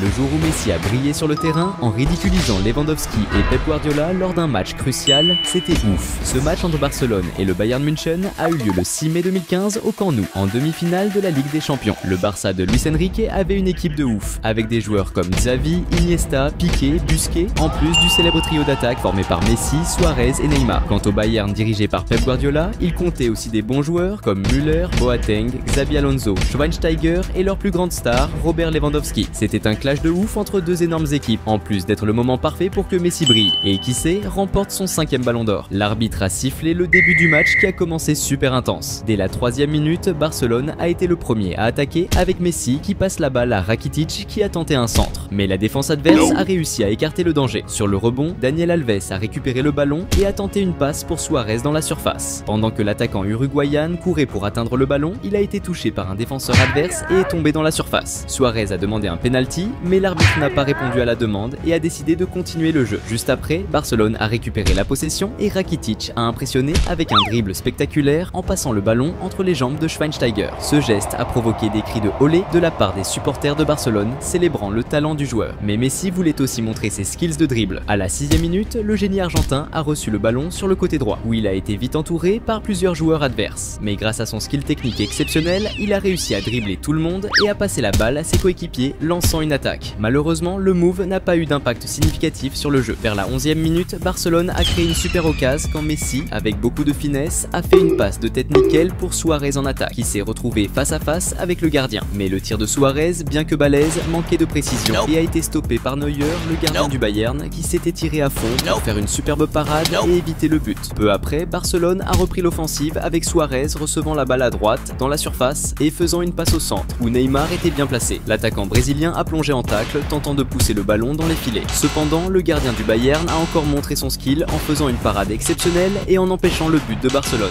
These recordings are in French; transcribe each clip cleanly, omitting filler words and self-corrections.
Le jour où Messi a brillé sur le terrain en ridiculisant Lewandowski et Pep Guardiola lors d'un match crucial, c'était ouf. Ce match entre Barcelone et le Bayern München a eu lieu le 6 mai 2015 au Camp Nou, en demi-finale de la Ligue des Champions. Le Barça de Luis Enrique avait une équipe de ouf, avec des joueurs comme Xavi, Iniesta, Piqué, Busquets, en plus du célèbre trio d'attaque formé par Messi, Suarez et Neymar. Quant au Bayern dirigé par Pep Guardiola, il comptait aussi des bons joueurs comme Müller, Boateng, Xabi Alonso, Schweinsteiger et leur plus grande star, Robert Lewandowski. C'était un clash de ouf entre deux énormes équipes, en plus d'être le moment parfait pour que Messi brille et qui sait, remporte son 5e ballon d'or. L'arbitre a sifflé le début du match qui a commencé super intense. Dès la 3e minute, Barcelone a été le premier à attaquer avec Messi qui passe la balle à Rakitic qui a tenté un centre. Mais la défense adverse a réussi à écarter le danger. Sur le rebond, Daniel Alves a récupéré le ballon et a tenté une passe pour Suarez dans la surface. Pendant que l'attaquant uruguayen courait pour atteindre le ballon, il a été touché par un défenseur adverse et est tombé dans la surface. Suarez a demandé un penalty, mais l'arbitre n'a pas répondu à la demande et a décidé de continuer le jeu. Juste après, Barcelone a récupéré la possession et Rakitic a impressionné avec un dribble spectaculaire en passant le ballon entre les jambes de Schweinsteiger. Ce geste a provoqué des cris de olé de la part des supporters de Barcelone, célébrant le talent du joueur. Mais Messi voulait aussi montrer ses skills de dribble. À la 6e minute, le génie argentin a reçu le ballon sur le côté droit, où il a été vite entouré par plusieurs joueurs adverses. Mais grâce à son skill technique exceptionnel, il a réussi à dribbler tout le monde et à passer la balle à ses coéquipiers, lançant une attaque. Malheureusement, le move n'a pas eu d'impact significatif sur le jeu. Vers la 11e minute, Barcelone a créé une super occasion quand Messi, avec beaucoup de finesse, a fait une passe de tête nickel pour Suarez en attaque, qui s'est retrouvé face à face avec le gardien. Mais le tir de Suarez, bien que balèze, manquait de précision et a été stoppé par Neuer, le gardien du Bayern, qui s'était tiré à fond pour faire une superbe parade et éviter le but. Peu après, Barcelone a repris l'offensive avec Suarez recevant la balle à droite dans la surface et faisant une passe au centre, où Neymar était bien placé. L'attaquant brésilien a plongé en tacle, tentant de pousser le ballon dans les filets. Cependant, le gardien du Bayern a encore montré son skill en faisant une parade exceptionnelle et en empêchant le but de Barcelone.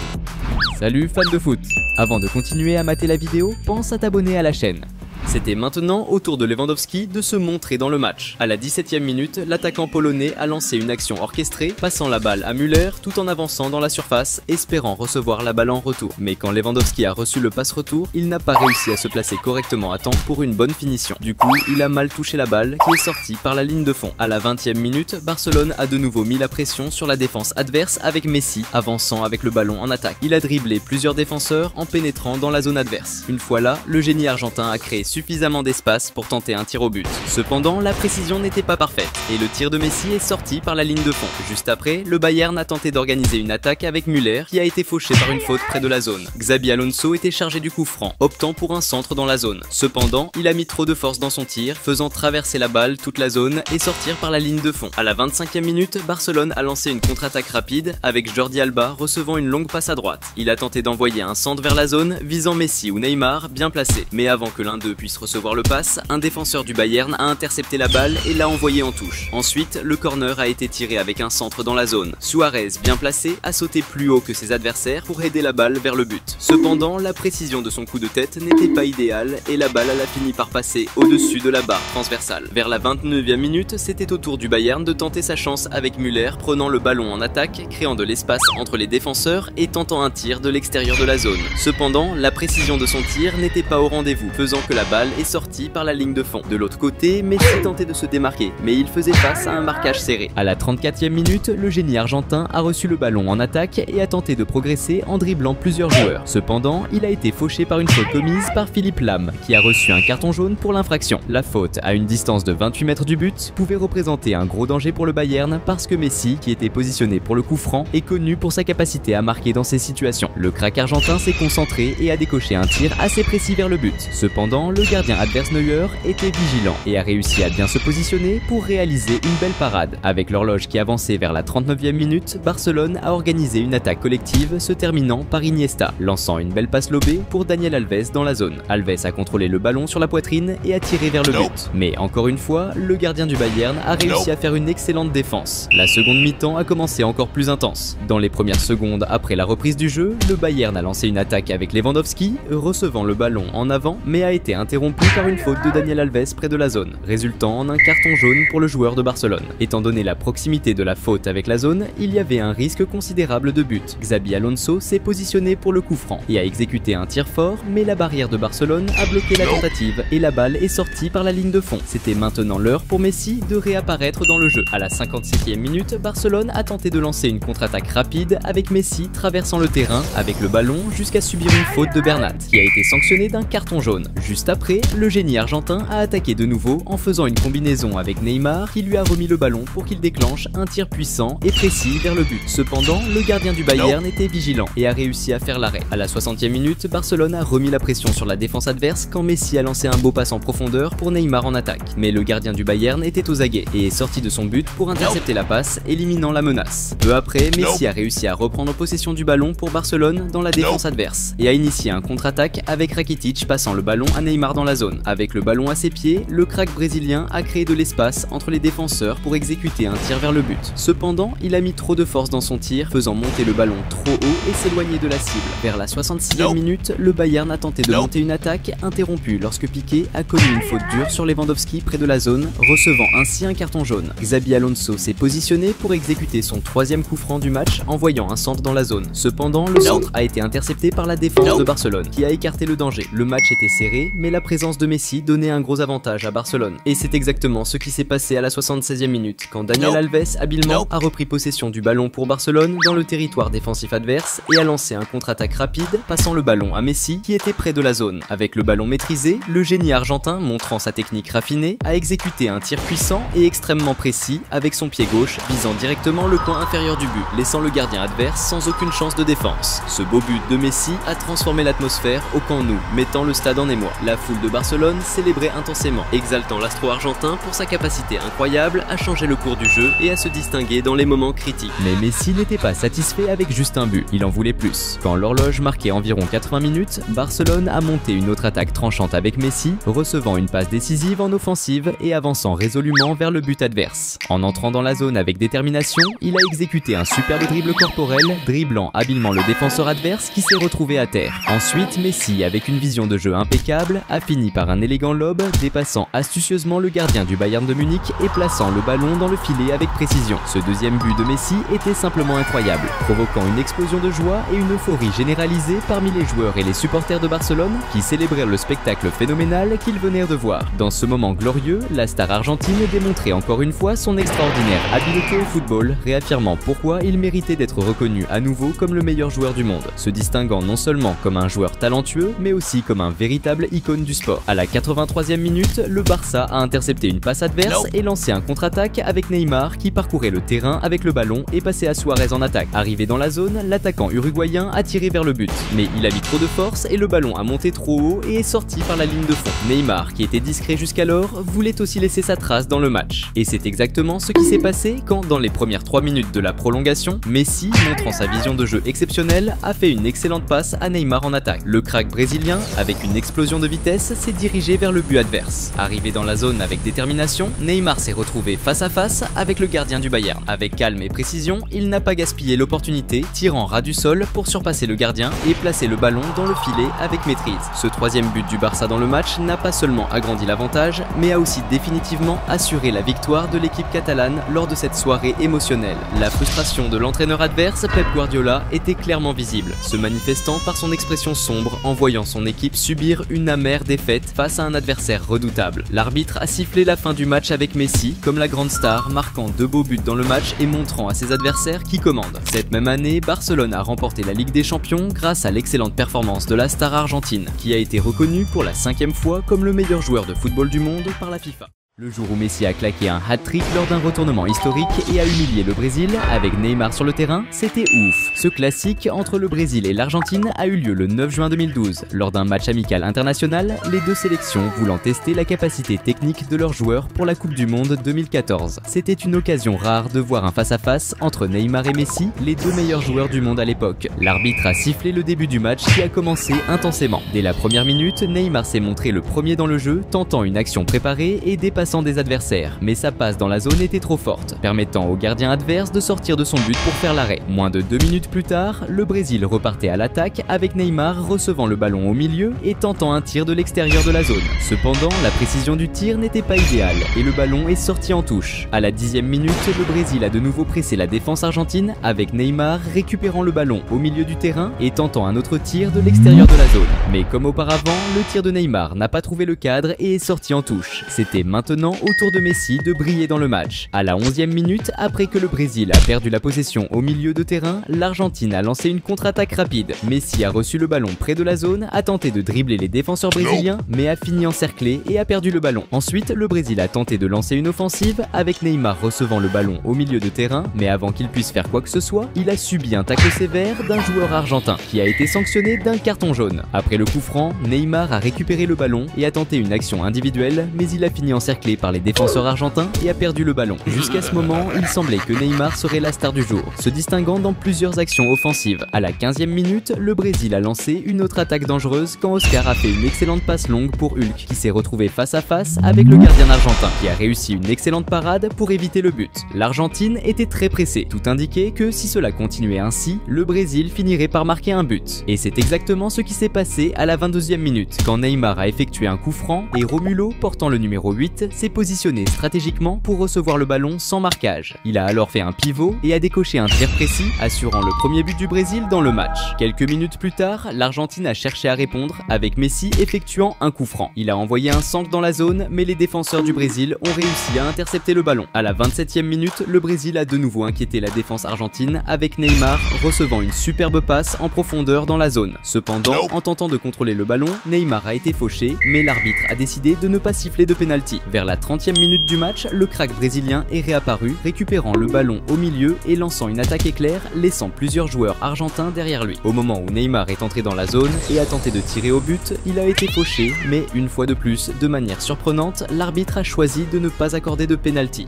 Salut fans de foot! Avant de continuer à mater la vidéo, pense à t'abonner à la chaîne. C'était maintenant au tour de Lewandowski de se montrer dans le match. À la 17e minute, l'attaquant polonais a lancé une action orchestrée, passant la balle à Müller tout en avançant dans la surface, espérant recevoir la balle en retour. Mais quand Lewandowski a reçu le passe-retour, il n'a pas réussi à se placer correctement à temps pour une bonne finition. Du coup, il a mal touché la balle qui est sortie par la ligne de fond. À la 20e minute, Barcelone a de nouveau mis la pression sur la défense adverse avec Messi, avançant avec le ballon en attaque. Il a dribblé plusieurs défenseurs en pénétrant dans la zone adverse. Une fois là, le génie argentin a créé suffisamment d'espace pour tenter un tir au but. Cependant, la précision n'était pas parfaite et le tir de Messi est sorti par la ligne de fond. Juste après, le Bayern a tenté d'organiser une attaque avec Müller qui a été fauché par une faute près de la zone. Xabi Alonso était chargé du coup franc, optant pour un centre dans la zone. Cependant, il a mis trop de force dans son tir, faisant traverser la balle toute la zone et sortir par la ligne de fond. À la 25e minute, Barcelone a lancé une contre-attaque rapide avec Jordi Alba recevant une longue passe à droite. Il a tenté d'envoyer un centre vers la zone visant Messi ou Neymar bien placé. Mais avant que l'un d'eux puisse recevoir le passe, un défenseur du Bayern a intercepté la balle et l'a envoyé en touche. Ensuite, le corner a été tiré avec un centre dans la zone. Suarez, bien placé, a sauté plus haut que ses adversaires pour aider la balle vers le but. Cependant, la précision de son coup de tête n'était pas idéale et la balle a fini par passer au-dessus de la barre transversale. Vers la 29e minute, c'était au tour du Bayern de tenter sa chance avec Müller prenant le ballon en attaque, créant de l'espace entre les défenseurs et tentant un tir de l'extérieur de la zone. Cependant, la précision de son tir n'était pas au rendez-vous, faisant que la balle est sorti par la ligne de fond. De l'autre côté, Messi tentait de se démarquer, mais il faisait face à un marquage serré. À la 34e minute, le génie argentin a reçu le ballon en attaque et a tenté de progresser en dribblant plusieurs joueurs. Cependant, il a été fauché par une faute commise par Philippe Lahm, qui a reçu un carton jaune pour l'infraction. La faute, à une distance de 28 mètres du but, pouvait représenter un gros danger pour le Bayern parce que Messi, qui était positionné pour le coup franc, est connu pour sa capacité à marquer dans ces situations. Le crack argentin s'est concentré et a décoché un tir assez précis vers le but. Cependant, le gardien adverse Neuer était vigilant et a réussi à bien se positionner pour réaliser une belle parade. Avec l'horloge qui avançait vers la 39e minute, Barcelone a organisé une attaque collective se terminant par Iniesta, lançant une belle passe lobée pour Daniel Alves dans la zone. Alves a contrôlé le ballon sur la poitrine et a tiré vers le but. Mais encore une fois, le gardien du Bayern a réussi à faire une excellente défense. La seconde mi-temps a commencé encore plus intense. Dans les premières secondes après la reprise du jeu, le Bayern a lancé une attaque avec Lewandowski, recevant le ballon en avant mais a été intercepté interrompu par une faute de Daniel Alves près de la zone, résultant en un carton jaune pour le joueur de Barcelone. Étant donné la proximité de la faute avec la zone, il y avait un risque considérable de but. Xabi Alonso s'est positionné pour le coup franc et a exécuté un tir fort, mais la barrière de Barcelone a bloqué la tentative et la balle est sortie par la ligne de fond. C'était maintenant l'heure pour Messi de réapparaître dans le jeu. À la 57e minute, Barcelone a tenté de lancer une contre-attaque rapide avec Messi traversant le terrain avec le ballon jusqu'à subir une faute de Bernat qui a été sanctionnée d'un carton jaune. Juste après, le génie argentin a attaqué de nouveau en faisant une combinaison avec Neymar qui lui a remis le ballon pour qu'il déclenche un tir puissant et précis vers le but. Cependant, le gardien du Bayern était vigilant et a réussi à faire l'arrêt. À la 60e minute, Barcelone a remis la pression sur la défense adverse quand Messi a lancé un beau passe en profondeur pour Neymar en attaque. Mais le gardien du Bayern était aux aguets et est sorti de son but pour intercepter la passe, éliminant la menace. Peu après, Messi a réussi à reprendre possession du ballon pour Barcelone dans la défense adverse et a initié un contre-attaque avec Rakitic passant le ballon à Neymar dans la zone. Avec le ballon à ses pieds, le crack brésilien a créé de l'espace entre les défenseurs pour exécuter un tir vers le but. Cependant, il a mis trop de force dans son tir, faisant monter le ballon trop haut et s'éloigner de la cible. Vers la 66e minute, le Bayern a tenté de monter une attaque interrompue lorsque Piqué a connu une faute dure sur Lewandowski près de la zone, recevant ainsi un carton jaune. Xabi Alonso s'est positionné pour exécuter son troisième coup franc du match, envoyant un centre dans la zone. Cependant, le centre a été intercepté par la défense de Barcelone, qui a écarté le danger. Le match était serré, mais la présence de Messi donnait un gros avantage à Barcelone. Et c'est exactement ce qui s'est passé à la 76e minute, quand Daniel Alves habilement a repris possession du ballon pour Barcelone dans le territoire défensif adverse et a lancé un contre-attaque rapide, passant le ballon à Messi qui était près de la zone. Avec le ballon maîtrisé, le génie argentin, montrant sa technique raffinée, a exécuté un tir puissant et extrêmement précis avec son pied gauche, visant directement le coin inférieur du but, laissant le gardien adverse sans aucune chance de défense. Ce beau but de Messi a transformé l'atmosphère au Camp Nou, mettant le stade en émoi. La foule de Barcelone célébrait intensément, exaltant l'astro argentin pour sa capacité incroyable à changer le cours du jeu et à se distinguer dans les moments critiques. Mais Messi n'était pas satisfait avec juste un but, il en voulait plus. Quand l'horloge marquait environ 80 minutes, Barcelone a monté une autre attaque tranchante avec Messi, recevant une passe décisive en offensive et avançant résolument vers le but adverse. En entrant dans la zone avec détermination, il a exécuté un superbe dribble corporel, dribblant habilement le défenseur adverse qui s'est retrouvé à terre. Ensuite, Messi, avec une vision de jeu impeccable, a fini par un élégant lob, dépassant astucieusement le gardien du Bayern de Munich et plaçant le ballon dans le filet avec précision. Ce deuxième but de Messi était simplement incroyable, provoquant une explosion de joie et une euphorie généralisée parmi les joueurs et les supporters de Barcelone qui célébrèrent le spectacle phénoménal qu'ils venaient de voir. Dans ce moment glorieux, la star argentine démontrait encore une fois son extraordinaire habileté au football, réaffirmant pourquoi il méritait d'être reconnu à nouveau comme le meilleur joueur du monde, se distinguant non seulement comme un joueur talentueux, mais aussi comme un véritable icône du sport. À la 83e minute, le Barça a intercepté une passe adverse et lancé un contre-attaque avec Neymar qui parcourait le terrain avec le ballon et passait à Suarez en attaque. Arrivé dans la zone, l'attaquant uruguayen a tiré vers le but, mais il a mis trop de force et le ballon a monté trop haut et est sorti par la ligne de fond. Neymar, qui était discret jusqu'alors, voulait aussi laisser sa trace dans le match. Et c'est exactement ce qui s'est passé quand, dans les premières 3 minutes de la prolongation, Messi, montrant sa vision de jeu exceptionnelle, a fait une excellente passe à Neymar en attaque. Le crack brésilien, avec une explosion de vitesse, s'est dirigé vers le but adverse. Arrivé dans la zone avec détermination, Neymar s'est retrouvé face à face avec le gardien du Bayern. Avec calme et précision, il n'a pas gaspillé l'opportunité, tirant ras du sol pour surpasser le gardien et placer le ballon dans le filet avec maîtrise. Ce troisième but du Barça dans le match n'a pas seulement agrandi l'avantage, mais a aussi définitivement assuré la victoire de l'équipe catalane lors de cette soirée émotionnelle. La frustration de l'entraîneur adverse, Pep Guardiola, était clairement visible, se manifestant par son expression sombre en voyant son équipe subir une amère défaite face à un adversaire redoutable. L'arbitre a sifflé la fin du match avec Messi comme la grande star, marquant 2 beaux buts dans le match et montrant à ses adversaires qui commande. Cette même année, Barcelone a remporté la Ligue des Champions grâce à l'excellente performance de la star argentine, qui a été reconnue pour la 5e fois comme le meilleur joueur de football du monde par la FIFA. Le jour où Messi a claqué un hat-trick lors d'un retournement historique et a humilié le Brésil avec Neymar sur le terrain, c'était ouf. Ce classique entre le Brésil et l'Argentine a eu lieu le 9 juin 2012, lors d'un match amical international, les deux sélections voulant tester la capacité technique de leurs joueurs pour la Coupe du Monde 2014. C'était une occasion rare de voir un face-à-face entre Neymar et Messi, les deux meilleurs joueurs du monde à l'époque. L'arbitre a sifflé le début du match qui a commencé intensément. Dès la première minute, Neymar s'est montré le premier dans le jeu, tentant une action préparée et dépassant remplaçant des adversaires, mais sa passe dans la zone était trop forte, permettant au gardien adverse de sortir de son but pour faire l'arrêt. Moins de 2 minutes plus tard, le Brésil repartait à l'attaque avec Neymar recevant le ballon au milieu et tentant un tir de l'extérieur de la zone. Cependant, la précision du tir n'était pas idéale et le ballon est sorti en touche. À la 10e minute, le Brésil a de nouveau pressé la défense argentine avec Neymar récupérant le ballon au milieu du terrain et tentant un autre tir de l'extérieur de la zone. Mais comme auparavant, le tir de Neymar n'a pas trouvé le cadre et est sorti en touche. C'était maintenant au tour de Messi de briller dans le match. À la 11e minute, après que le Brésil a perdu la possession au milieu de terrain, l'Argentine a lancé une contre-attaque rapide. Messi a reçu le ballon près de la zone, a tenté de dribbler les défenseurs brésiliens, mais a fini encerclé et a perdu le ballon. Ensuite, le Brésil a tenté de lancer une offensive avec Neymar recevant le ballon au milieu de terrain, mais avant qu'il puisse faire quoi que ce soit, il a subi un tacle sévère d'un joueur argentin qui a été sanctionné d'un carton jaune. Après le coup franc, Neymar a récupéré le ballon et a tenté une action individuelle, mais il a fini encerclé par les défenseurs argentins et a perdu le ballon. Jusqu'à ce moment, il semblait que Neymar serait la star du jour, se distinguant dans plusieurs actions offensives. À la 15e minute, le Brésil a lancé une autre attaque dangereuse quand Oscar a fait une excellente passe longue pour Hulk, qui s'est retrouvé face à face avec le gardien argentin, qui a réussi une excellente parade pour éviter le but. L'Argentine était très pressée, tout indiquait que si cela continuait ainsi, le Brésil finirait par marquer un but. Et c'est exactement ce qui s'est passé à la 22e minute, quand Neymar a effectué un coup franc et Romulo, portant le numéro 8, s'est positionné stratégiquement pour recevoir le ballon sans marquage. Il a alors fait un pivot et a décoché un tir précis, assurant le premier but du Brésil dans le match. Quelques minutes plus tard, l'Argentine a cherché à répondre avec Messi effectuant un coup franc. Il a envoyé un centre dans la zone, mais les défenseurs du Brésil ont réussi à intercepter le ballon. À la 27e minute, le Brésil a de nouveau inquiété la défense argentine avec Neymar recevant une superbe passe en profondeur dans la zone. Cependant, en tentant de contrôler le ballon, Neymar a été fauché, mais l'arbitre a décidé de ne pas siffler de pénalty. Vers la 30e minute du match, le crack brésilien est réapparu, récupérant le ballon au milieu et lançant une attaque éclair, laissant plusieurs joueurs argentins derrière lui. Au moment où Neymar est entré dans la zone et a tenté de tirer au but, il a été fauché, mais une fois de plus, de manière surprenante, l'arbitre a choisi de ne pas accorder de pénalty.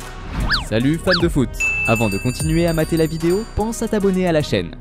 Salut fans de foot! Avant de continuer à mater la vidéo, pense à t'abonner à la chaîne.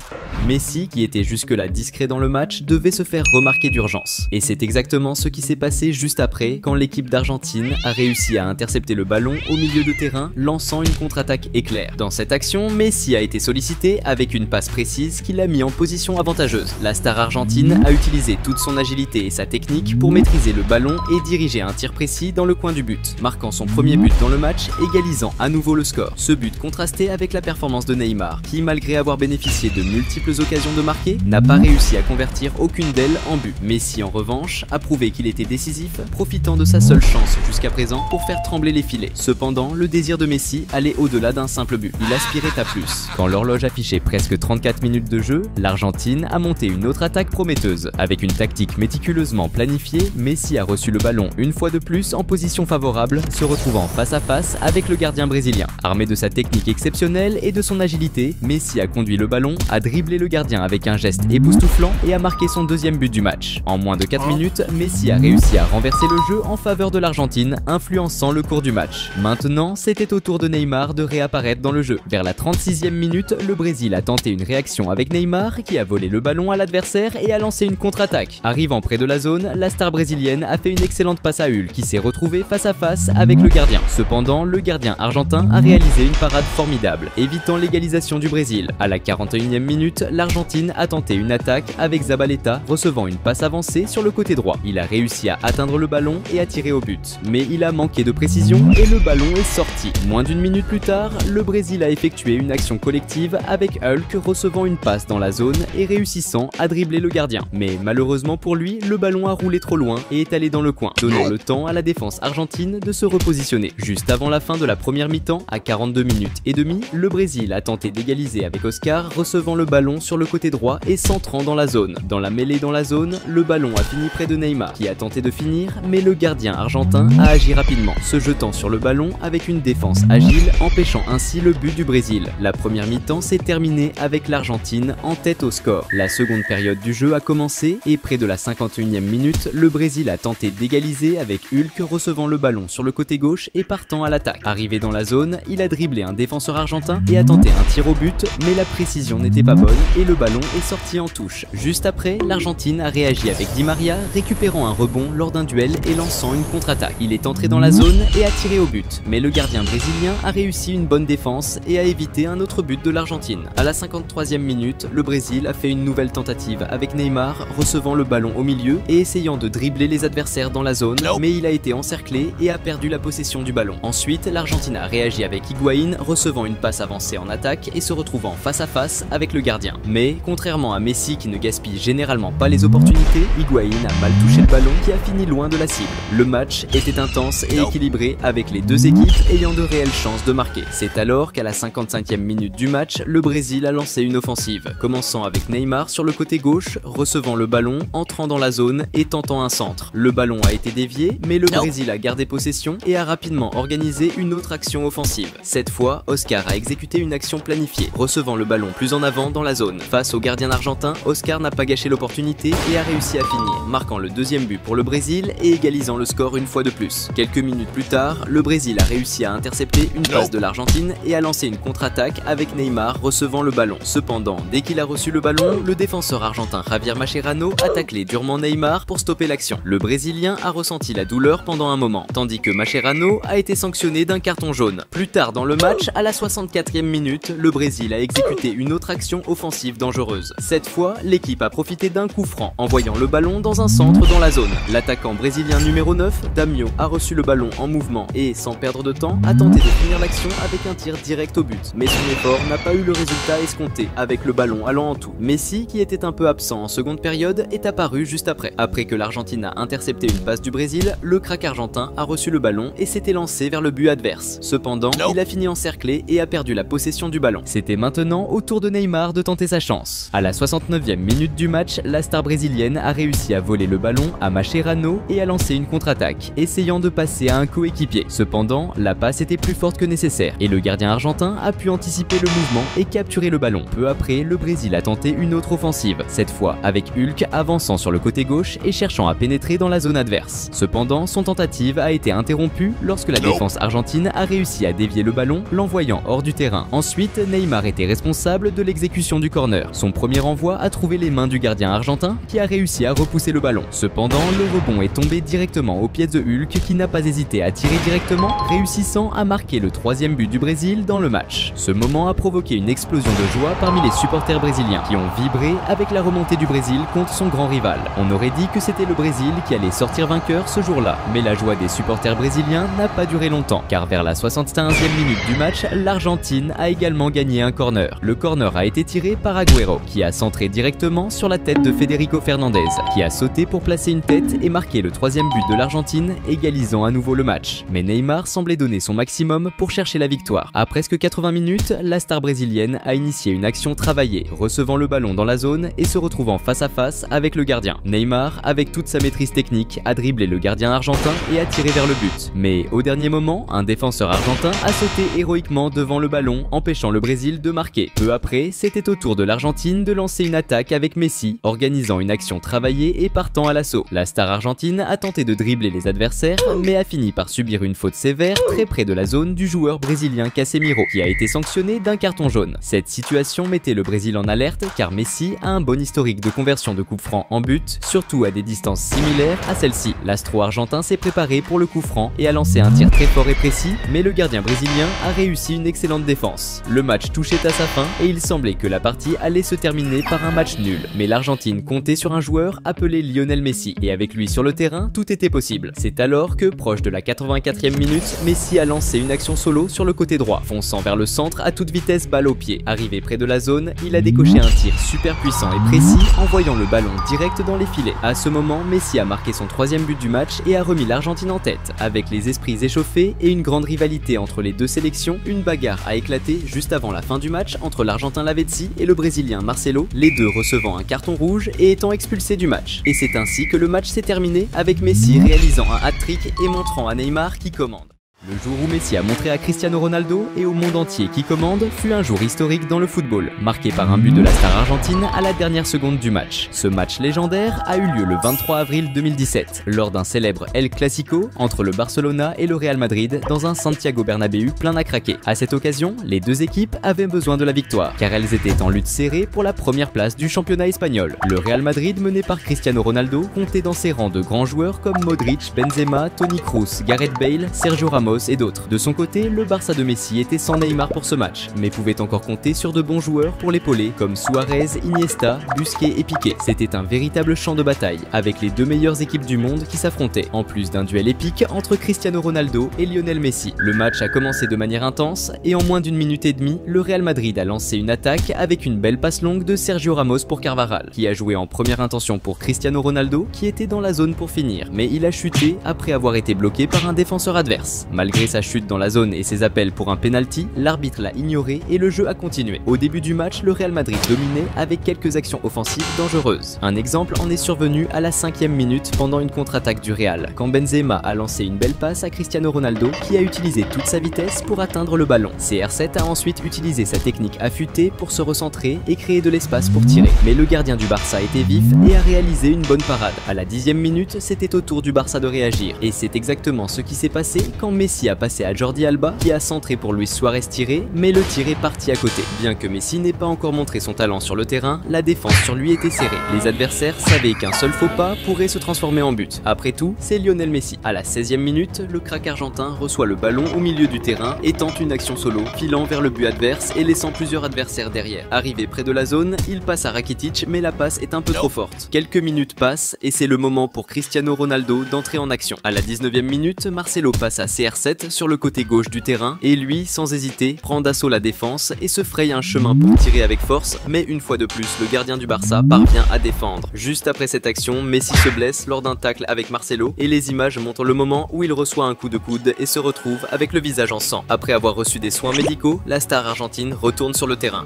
Messi, qui était jusque-là discret dans le match, devait se faire remarquer d'urgence. Et c'est exactement ce qui s'est passé juste après, quand l'équipe d'Argentine a réussi à intercepter le ballon au milieu de terrain, lançant une contre-attaque éclair. Dans cette action, Messi a été sollicité avec une passe précise qui l'a mis en position avantageuse. La star argentine a utilisé toute son agilité et sa technique pour maîtriser le ballon et diriger un tir précis dans le coin du but, marquant son premier but dans le match, égalisant à nouveau le score. Ce but contrastait avec la performance de Neymar, qui malgré avoir bénéficié de multiples occasions de marquer, n'a pas réussi à convertir aucune d'elles en but. Messi en revanche a prouvé qu'il était décisif, profitant de sa seule chance jusqu'à présent pour faire trembler les filets. Cependant, le désir de Messi allait au-delà d'un simple but. Il aspirait à plus. Quand l'horloge affichait presque 34 minutes de jeu, l'Argentine a monté une autre attaque prometteuse. Avec une tactique méticuleusement planifiée, Messi a reçu le ballon une fois de plus en position favorable, se retrouvant face à face avec le gardien brésilien. Armé de sa technique exceptionnelle et de son agilité, Messi a conduit le ballon, a dribblé le gardien avec un geste époustouflant et a marqué son deuxième but du match. En moins de 4 minutes, Messi a réussi à renverser le jeu en faveur de l'Argentine, influençant le cours du match. Maintenant, c'était au tour de Neymar de réapparaître dans le jeu. Vers la 36e minute, le Brésil a tenté une réaction avec Neymar qui a volé le ballon à l'adversaire et a lancé une contre-attaque. Arrivant près de la zone, la star brésilienne a fait une excellente passe à Hulk qui s'est retrouvé face à face avec le gardien. Cependant, le gardien argentin a réalisé une parade formidable, évitant l'égalisation du Brésil. À la 41e minute, l'Argentine a tenté une attaque avec Zabaleta recevant une passe avancée sur le côté droit. Il a réussi à atteindre le ballon et à tirer au but, mais il a manqué de précision et le ballon est sorti. Moins d'une minute plus tard, le Brésil a effectué une action collective avec Hulk recevant une passe dans la zone et réussissant à dribbler le gardien. Mais malheureusement pour lui, le ballon a roulé trop loin et est allé dans le coin, donnant le temps à la défense argentine de se repositionner. Juste avant la fin de la première mi-temps, à 42 minutes et demie, le Brésil a tenté d'égaliser avec Oscar recevant le ballon sur le côté droit et centrant dans la zone. Dans la mêlée dans la zone, le ballon a fini près de Neymar qui a tenté de finir, mais le gardien argentin a agi rapidement, se jetant sur le ballon avec une défense agile, empêchant ainsi le but du Brésil. La première mi-temps s'est terminée avec l'Argentine en tête au score. La seconde période du jeu a commencé et près de la 51e minute, le Brésil a tenté d'égaliser avec Hulk recevant le ballon sur le côté gauche et partant à l'attaque. Arrivé dans la zone, il a dribblé un défenseur argentin et a tenté un tir au but, mais la précision n'était pas bonne et le ballon est sorti en touche. Juste après, l'Argentine a réagi avec Di Maria, récupérant un rebond lors d'un duel et lançant une contre-attaque. Il est entré dans la zone et a tiré au but, mais le gardien brésilien a réussi une bonne défense et a évité un autre but de l'Argentine. À la 53e minute, le Brésil a fait une nouvelle tentative avec Neymar recevant le ballon au milieu et essayant de dribbler les adversaires dans la zone, mais il a été encerclé et a perdu la possession du ballon. Ensuite, l'Argentine a réagi avec Higuaín recevant une passe avancée en attaque et se retrouvant face à face avec le gardien. Mais, contrairement à Messi qui ne gaspille généralement pas les opportunités, Higuaín a mal touché le ballon qui a fini loin de la cible. Le match était intense et équilibré avec les deux équipes ayant de réelles chances de marquer. C'est alors qu'à la 55e minute du match, le Brésil a lancé une offensive, commençant avec Neymar sur le côté gauche, recevant le ballon, entrant dans la zone et tentant un centre. Le ballon a été dévié, mais le Brésil a gardé possession et a rapidement organisé une autre action offensive. Cette fois, Oscar a exécuté une action planifiée, recevant le ballon plus en avant dans la zone. Face au gardien argentin, Oscar n'a pas gâché l'opportunité et a réussi à finir, marquant le deuxième but pour le Brésil et égalisant le score une fois de plus. Quelques minutes plus tard, le Brésil a réussi à intercepter une passe de l'Argentine et a lancé une contre-attaque avec Neymar recevant le ballon. Cependant, dès qu'il a reçu le ballon, le défenseur argentin Javier Mascherano a taclé durement Neymar pour stopper l'action. Le Brésilien a ressenti la douleur pendant un moment, tandis que Mascherano a été sanctionné d'un carton jaune. Plus tard dans le match, à la 64e minute, le Brésil a exécuté une autre action offensive dangereuse. Cette fois, l'équipe a profité d'un coup franc, envoyant le ballon dans un centre dans la zone. L'attaquant brésilien numéro 9, Damio, a reçu le ballon en mouvement et, sans perdre de temps, a tenté de finir l'action avec un tir direct au but. Mais son effort n'a pas eu le résultat escompté, avec le ballon allant en tout. Messi, qui était un peu absent en seconde période, est apparu juste après. Après que l'Argentine a intercepté une passe du Brésil, le crack argentin a reçu le ballon et s'était lancé vers le but adverse. Cependant, il a fini encerclé et a perdu la possession du ballon. C'était maintenant au tour de Neymar de tenter sa chance. À la 69e minute du match, la star brésilienne a réussi à voler le ballon à Mascherano et a lancé une contre-attaque, essayant de passer à un coéquipier. Cependant, la passe était plus forte que nécessaire et le gardien argentin a pu anticiper le mouvement et capturer le ballon. Peu après, le Brésil a tenté une autre offensive, cette fois avec Hulk avançant sur le côté gauche et cherchant à pénétrer dans la zone adverse. Cependant, son tentative a été interrompue lorsque la défense argentine a réussi à dévier le ballon, l'envoyant hors du terrain. Ensuite, Neymar était responsable de l'exécution du corner. Son premier envoi a trouvé les mains du gardien argentin qui a réussi à repousser le ballon. Cependant, le rebond est tombé directement aux pieds de Hulk qui n'a pas hésité à tirer directement, réussissant à marquer le troisième but du Brésil dans le match. Ce moment a provoqué une explosion de joie parmi les supporters brésiliens qui ont vibré avec la remontée du Brésil contre son grand rival. On aurait dit que c'était le Brésil qui allait sortir vainqueur ce jour-là, mais la joie des supporters brésiliens n'a pas duré longtemps, car vers la 75e minute du match, l'Argentine a également gagné un corner. Le corner a été tiré par Agüero, qui a centré directement sur la tête de Federico Fernandez, qui a sauté pour placer une tête et marquer le troisième but de l'Argentine, égalisant à nouveau le match. Mais Neymar semblait donner son maximum pour chercher la victoire. À presque 80 minutes, la star brésilienne a initié une action travaillée, recevant le ballon dans la zone et se retrouvant face à face avec le gardien. Neymar, avec toute sa maîtrise technique, a dribblé le gardien argentin et a tiré vers le but. Mais au dernier moment, un défenseur argentin a sauté héroïquement devant le ballon, empêchant le Brésil de marquer. Peu après, c'était au tour de l'Argentine de lancer une attaque avec Messi, organisant une action travaillée et partant à l'assaut. La star argentine a tenté de dribbler les adversaires, mais a fini par subir une faute sévère très près de la zone du joueur brésilien Casemiro, qui a été sanctionné d'un carton jaune. Cette situation mettait le Brésil en alerte car Messi a un bon historique de conversion de coups francs en but, surtout à des distances similaires à celle-ci. L'astro argentin s'est préparé pour le coup franc et a lancé un tir très fort et précis, mais le gardien brésilien a réussi une excellente défense. Le match touchait à sa fin et il semblait que la partie allait se terminer par un match nul, mais l'Argentine comptait sur un joueur appelé Lionel Messi et avec lui sur le terrain, tout était possible. C'est alors que, proche de la 84e minute, Messi a lancé une action solo sur le côté droit, fonçant vers le centre à toute vitesse, balle au pied. Arrivé près de la zone, il a décoché un tir super puissant et précis, envoyant le ballon direct dans les filets. À ce moment, Messi a marqué son troisième but du match et a remis l'Argentine en tête. Avec les esprits échauffés et une grande rivalité entre les deux sélections, une bagarre a éclaté juste avant la fin du match entre l'Argentin Lavezzi et le Brésilien Marcelo, les deux recevant un carton rouge et étant expulsés du match. Et c'est ainsi que le match s'est terminé avec Messi réalisant un hat-trick et montrant à Neymar qui commande. Le jour où Messi a montré à Cristiano Ronaldo et au monde entier qui commande fut un jour historique dans le football, marqué par un but de la star argentine à la dernière seconde du match. Ce match légendaire a eu lieu le 23 avril 2017, lors d'un célèbre El Clasico entre le Barcelona et le Real Madrid dans un Santiago Bernabéu plein à craquer. À cette occasion, les deux équipes avaient besoin de la victoire, car elles étaient en lutte serrée pour la première place du championnat espagnol. Le Real Madrid, mené par Cristiano Ronaldo, comptait dans ses rangs de grands joueurs comme Modric, Benzema, Toni Kroos, Gareth Bale, Sergio Ramos et d'autres. De son côté, le Barça de Messi était sans Neymar pour ce match, mais pouvait encore compter sur de bons joueurs pour l'épauler comme Suarez, Iniesta, Busquets et Piqué. C'était un véritable champ de bataille, avec les deux meilleures équipes du monde qui s'affrontaient, en plus d'un duel épique entre Cristiano Ronaldo et Lionel Messi. Le match a commencé de manière intense et en moins d'une minute et demie, le Real Madrid a lancé une attaque avec une belle passe longue de Sergio Ramos pour Carvajal, qui a joué en première intention pour Cristiano Ronaldo, qui était dans la zone pour finir, mais il a chuté après avoir été bloqué par un défenseur adverse. Malgré sa chute dans la zone et ses appels pour un penalty, l'arbitre l'a ignoré et le jeu a continué. Au début du match, le Real Madrid dominait avec quelques actions offensives dangereuses. Un exemple en est survenu à la 5e minute pendant une contre-attaque du Real, quand Benzema a lancé une belle passe à Cristiano Ronaldo qui a utilisé toute sa vitesse pour atteindre le ballon. CR7 a ensuite utilisé sa technique affûtée pour se recentrer et créer de l'espace pour tirer. Mais le gardien du Barça était vif et a réalisé une bonne parade. À la 10e minute, c'était au tour du Barça de réagir. Et c'est exactement ce qui s'est passé quand Messi a passé à Jordi Alba qui a centré pour Luis Suarez tirer, mais le tir est parti à côté. Bien que Messi n'ait pas encore montré son talent sur le terrain, la défense sur lui était serrée. Les adversaires savaient qu'un seul faux pas pourrait se transformer en but. Après tout, c'est Lionel Messi. À la 16e minute, le crack argentin reçoit le ballon au milieu du terrain et tente une action solo, filant vers le but adverse et laissant plusieurs adversaires derrière. Arrivé près de la zone, il passe à Rakitic, mais la passe est un peu trop forte. Quelques minutes passent et c'est le moment pour Cristiano Ronaldo d'entrer en action. À la 19e minute, Marcelo passe à CR7 sur le côté gauche du terrain et lui, sans hésiter, prend d'assaut la défense et se fraye un chemin pour tirer avec force, mais une fois de plus, le gardien du Barça parvient à défendre. Juste après cette action, Messi se blesse lors d'un tacle avec Marcelo et les images montrent le moment où il reçoit un coup de coude et se retrouve avec le visage en sang. Après avoir reçu des soins médicaux, la star argentine retourne sur le terrain.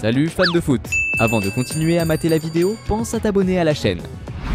Salut fans de foot! Avant de continuer à mater la vidéo, pense à t'abonner à la chaîne.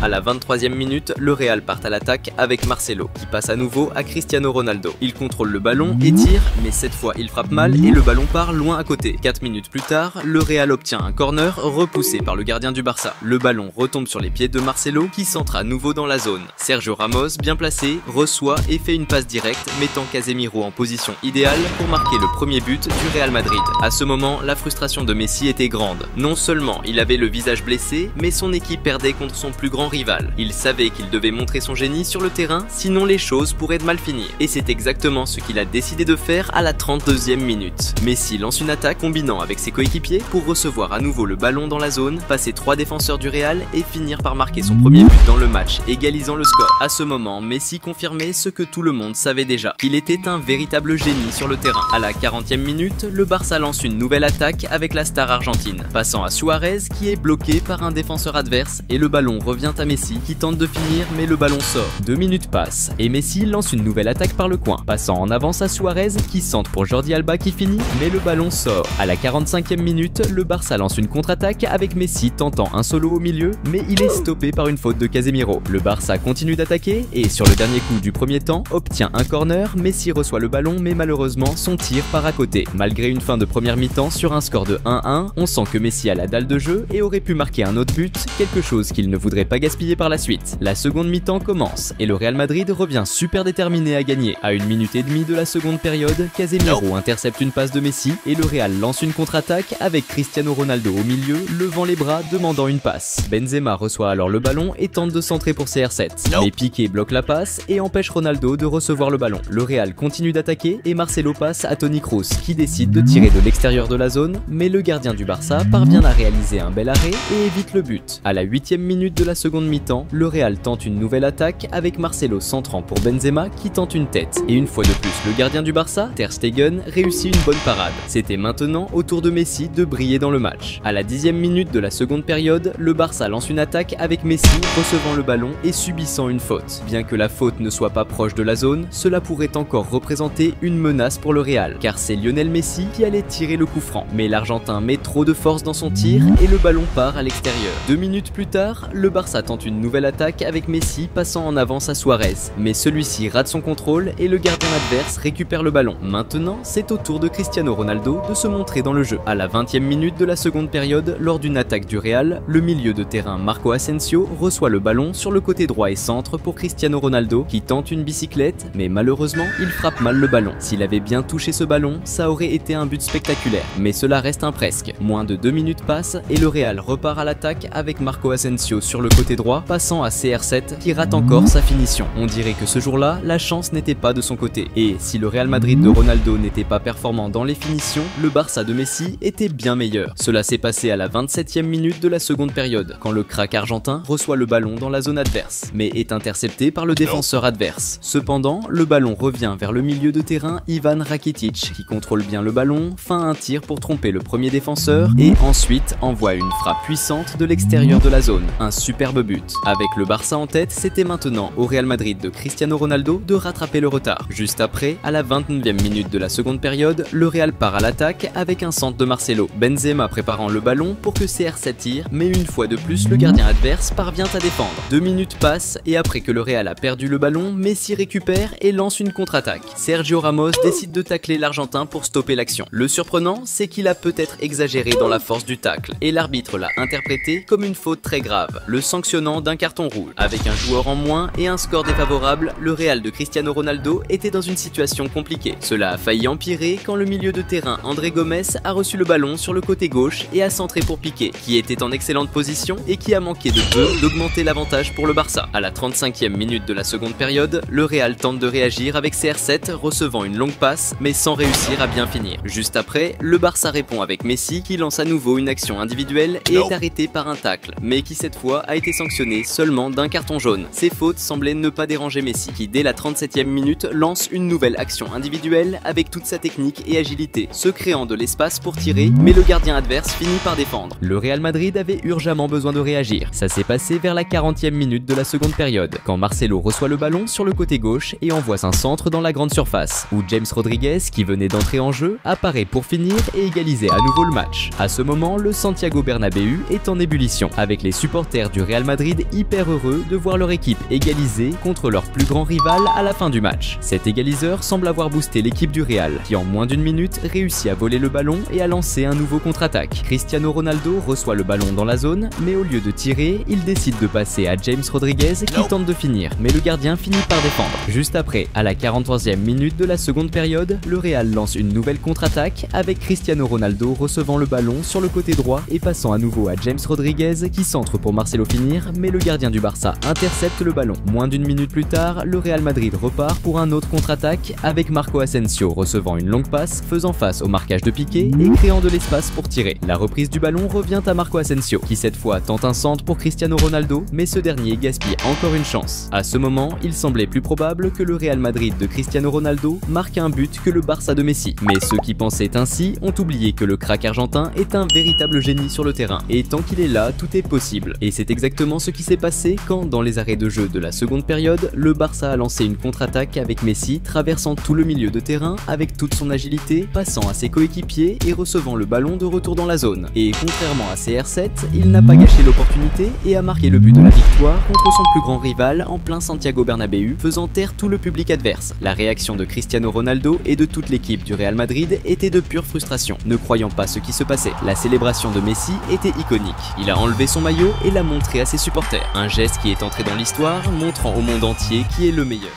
À la 23e minute, le Real part à l'attaque avec Marcelo, qui passe à nouveau à Cristiano Ronaldo. Il contrôle le ballon et tire, mais cette fois il frappe mal et le ballon part loin à côté. 4 minutes plus tard, le Real obtient un corner repoussé par le gardien du Barça. Le ballon retombe sur les pieds de Marcelo, qui centre à nouveau dans la zone. Sergio Ramos, bien placé, reçoit et fait une passe directe, mettant Casemiro en position idéale pour marquer le premier but du Real Madrid. À ce moment, la frustration de Messi était grande. Non seulement il avait le visage blessé, mais son équipe perdait contre son plus grand rival. Il savait qu'il devait montrer son génie sur le terrain, sinon les choses pourraient mal finir. Et c'est exactement ce qu'il a décidé de faire à la 32e minute. Messi lance une attaque combinant avec ses coéquipiers pour recevoir à nouveau le ballon dans la zone, passer 3 défenseurs du Real et finir par marquer son premier but dans le match, égalisant le score. À ce moment, Messi confirmait ce que tout le monde savait déjà, qu'il était un véritable génie sur le terrain. À la 40e minute, le Barça lance une nouvelle attaque avec la star argentine, passant à Suarez qui est bloqué par un défenseur adverse et le ballon revient à Messi qui tente de finir mais le ballon sort. 2 minutes passent et Messi lance une nouvelle attaque par le coin, passant en avance à Suarez qui centre pour Jordi Alba qui finit mais le ballon sort. À la 45e minute, le Barça lance une contre-attaque avec Messi tentant un solo au milieu mais il est stoppé par une faute de Casemiro. Le Barça continue d'attaquer et sur le dernier coup du premier temps obtient un corner. Messi reçoit le ballon mais malheureusement son tir part à côté. Malgré une fin de première mi-temps sur un score de 1-1, on sent que Messi a la dalle de jeu et aurait pu marquer un autre but, quelque chose qu'il ne voudrait pas gaspiller par la suite. La seconde mi-temps commence et le Real Madrid revient super déterminé à gagner. À 1 minute et demie de la seconde période, Casemiro intercepte une passe de Messi et le Real lance une contre-attaque avec Cristiano Ronaldo au milieu, levant les bras demandant une passe. Benzema reçoit alors le ballon et tente de centrer pour CR7. Mais Piqué bloque la passe et empêche Ronaldo de recevoir le ballon. Le Real continue d'attaquer et Marcelo passe à Toni Kroos qui décide de tirer de l'extérieur de la zone, mais le gardien du Barça parvient à réaliser un bel arrêt et évite le but. À la 8e minute de la seconde mi-temps, le Real tente une nouvelle attaque avec Marcelo centrant pour Benzema qui tente une tête. Et une fois de plus, le gardien du Barça, Ter Stegen, réussit une bonne parade. C'était maintenant au tour de Messi de briller dans le match. À la 10e minute de la seconde période, le Barça lance une attaque avec Messi recevant le ballon et subissant une faute. Bien que la faute ne soit pas proche de la zone, cela pourrait encore représenter une menace pour le Real, car c'est Lionel Messi qui allait tirer le coup franc. Mais l'Argentin met trop de force dans son tir et le ballon part à l'extérieur. 2 minutes plus tard, le Barça tente une nouvelle attaque avec Messi passant en avance à Suarez, mais celui-ci rate son contrôle et le gardien adverse récupère le ballon. Maintenant, c'est au tour de Cristiano Ronaldo de se montrer dans le jeu. À la 20e minute de la seconde période, lors d'une attaque du Real, le milieu de terrain Marco Asensio reçoit le ballon sur le côté droit et centre pour Cristiano Ronaldo qui tente une bicyclette, mais malheureusement, il frappe mal le ballon. S'il avait bien touché ce ballon, ça aurait été un but spectaculaire, mais cela reste un presque. Moins de 2 minutes passent et le Real repart à l'attaque avec Marco Asensio sur le côté droit, passant à CR7 qui rate encore sa finition. On dirait que ce jour-là, la chance n'était pas de son côté. Et si le Real Madrid de Ronaldo n'était pas performant dans les finitions, le Barça de Messi était bien meilleur. Cela s'est passé à la 27e minute de la seconde période, quand le crack argentin reçoit le ballon dans la zone adverse, mais est intercepté par le défenseur adverse. Cependant, le ballon revient vers le milieu de terrain Ivan Rakitic, qui contrôle bien le ballon, feint un tir pour tromper le premier défenseur, et ensuite envoie une frappe puissante de l'extérieur de la zone. Un superbe but. Avec le Barça en tête, c'était maintenant au Real Madrid de Cristiano Ronaldo de rattraper le retard. Juste après, à la 29e minute de la seconde période, le Real part à l'attaque avec un centre de Marcelo. Benzema préparant le ballon pour que CR7 tire, mais une fois de plus, le gardien adverse parvient à défendre. 2 minutes passent et après que le Real a perdu le ballon, Messi récupère et lance une contre-attaque. Sergio Ramos décide de tacler l'Argentin pour stopper l'action. Le surprenant, c'est qu'il a peut-être exagéré dans la force du tacle et l'arbitre l'a interprété comme une faute très grave, le sanctionnant d'un carton rouge. Avec un joueur en moins et un score défavorable, le Real de Cristiano Ronaldo était dans une situation compliquée. Cela a failli empirer quand le milieu de terrain André Gomes a reçu le ballon sur le côté gauche et a centré pour Piqué, qui était en excellente position et qui a manqué de peu d'augmenter l'avantage pour le Barça. À la 35e minute de la seconde période, le Real tente de réagir avec CR7 recevant une longue passe mais sans réussir à bien finir. Juste après, le Barça répond avec Messi qui lance à nouveau une action individuelle et est arrêté par un tacle, mais qui cette fois a été sanctionné seulement d'un carton jaune. Ces fautes semblaient ne pas déranger Messi, qui dès la 37e minute lance une nouvelle action individuelle avec toute sa technique et agilité, se créant de l'espace pour tirer, mais le gardien adverse finit par défendre. Le Real Madrid avait urgemment besoin de réagir. Ça s'est passé vers la 40e minute de la seconde période, quand Marcelo reçoit le ballon sur le côté gauche et envoie un centre dans la grande surface, où James Rodriguez, qui venait d'entrer en jeu, apparaît pour finir et égaliser à nouveau le match. À ce moment, le Santiago Bernabéu est en ébullition, avec les supporters du Real Madrid hyper heureux de voir leur équipe égaliser contre leur plus grand rival à la fin du match. Cet égaliseur semble avoir boosté l'équipe du Real, qui en moins d'une minute réussit à voler le ballon et à lancer un nouveau contre-attaque. Cristiano Ronaldo reçoit le ballon dans la zone, mais au lieu de tirer, il décide de passer à James Rodriguez qui tente de finir, mais le gardien finit par défendre. Juste après, à la 43e minute de la seconde période, le Real lance une nouvelle contre-attaque avec Cristiano Ronaldo recevant le ballon sur le côté droit et passant à nouveau à James Rodriguez qui centre pour Marcelo finir, mais le gardien du Barça intercepte le ballon. Moins d'une minute plus tard, le Real Madrid repart pour un autre contre-attaque avec Marco Asensio recevant une longue passe, faisant face au marquage de Piqué et créant de l'espace pour tirer. La reprise du ballon revient à Marco Asensio qui cette fois tente un centre pour Cristiano Ronaldo, mais ce dernier gaspille encore une chance. À ce moment, il semblait plus probable que le Real Madrid de Cristiano Ronaldo marque un but que le Barça de Messi. Mais ceux qui pensaient ainsi ont oublié que le crack argentin est un véritable génie sur le terrain, et tant qu'il est là, tout est possible. Et c'est exactement ce qui s'est passé quand, dans les arrêts de jeu de la seconde période, le Barça a lancé une contre-attaque avec Messi traversant tout le milieu de terrain avec toute son agilité, passant à ses coéquipiers et recevant le ballon de retour dans la zone. Et contrairement à CR7, il n'a pas gâché l'opportunité et a marqué le but de la victoire contre son plus grand rival en plein Santiago Bernabéu, faisant taire tout le public adverse. La réaction de Cristiano Ronaldo et de toute l'équipe du Real Madrid était de pure frustration, ne croyant pas ce qui se passait. La célébration de Messi était iconique. Il a enlevé son maillot et l'a montré à ses supporters. Un geste qui est entré dans l'histoire, montrant au monde entier qui est le meilleur.